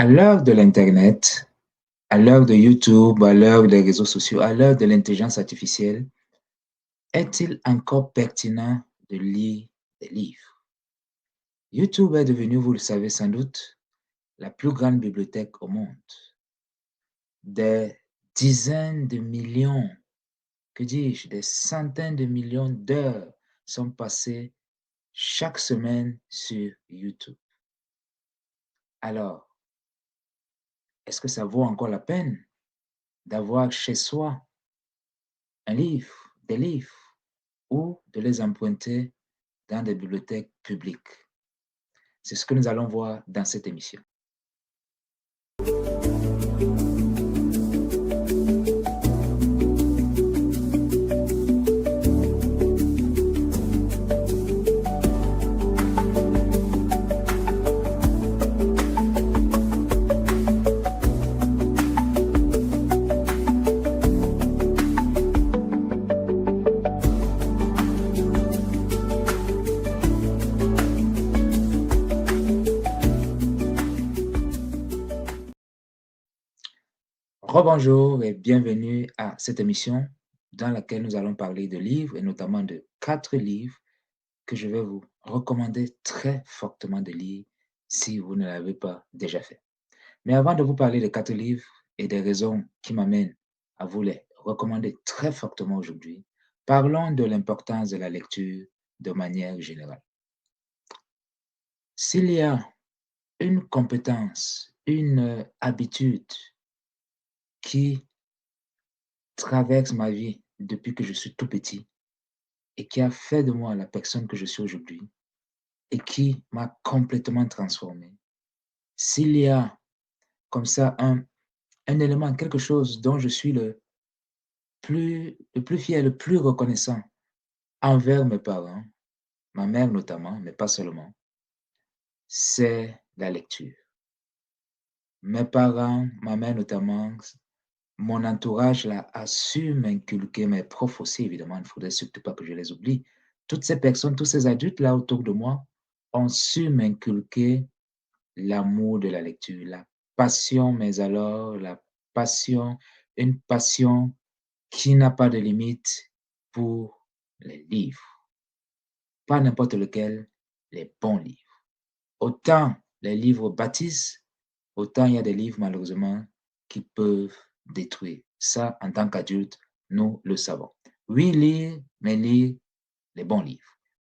À l'heure de l'Internet, à l'heure de YouTube, à l'heure des réseaux sociaux, à l'heure de l'intelligence artificielle, est-il encore pertinent de lire des livres? YouTube est devenu, vous le savez sans doute, la plus grande bibliothèque au monde. Des dizaines de millions, que dis-je, des centaines de millions d'heures sont passées chaque semaine sur YouTube. Alors, est-ce que ça vaut encore la peine d'avoir chez soi un livre, des livres, ou de les emprunter dans des bibliothèques publiques? C'est ce que nous allons voir dans cette émission. Rebonjour et bienvenue à cette émission dans laquelle nous allons parler de livres et notamment de 4 livres que je vais vous recommander très fortement de lire si vous ne l'avez pas déjà fait. Mais avant de vous parler de 4 livres et des raisons qui m'amènent à vous les recommander très fortement aujourd'hui, parlons de l'importance de la lecture de manière générale. S'il y a une compétence, une habitude qui traverse ma vie depuis que je suis tout petit et qui a fait de moi la personne que je suis aujourd'hui et qui m'a complètement transformé. S'il y a comme ça un élément, quelque chose dont je suis le plus fier, le plus reconnaissant envers mes parents, ma mère notamment, mais pas seulement, c'est la lecture. Mes parents, ma mère notamment, mon entourage là, a su m'inculquer, mes profs aussi évidemment, il ne faudrait surtout pas que je les oublie. Toutes ces personnes, tous ces adultes là autour de moi ont su m'inculquer l'amour de la lecture, la passion, mais alors la passion, une passion qui n'a pas de limite pour les livres. Pas n'importe lequel, les bons livres. Autant les livres bâtissent, autant il y a des livres malheureusement qui peuvent détruire. Ça, en tant qu'adulte, nous le savons. Oui, lire, mais lire les bons livres.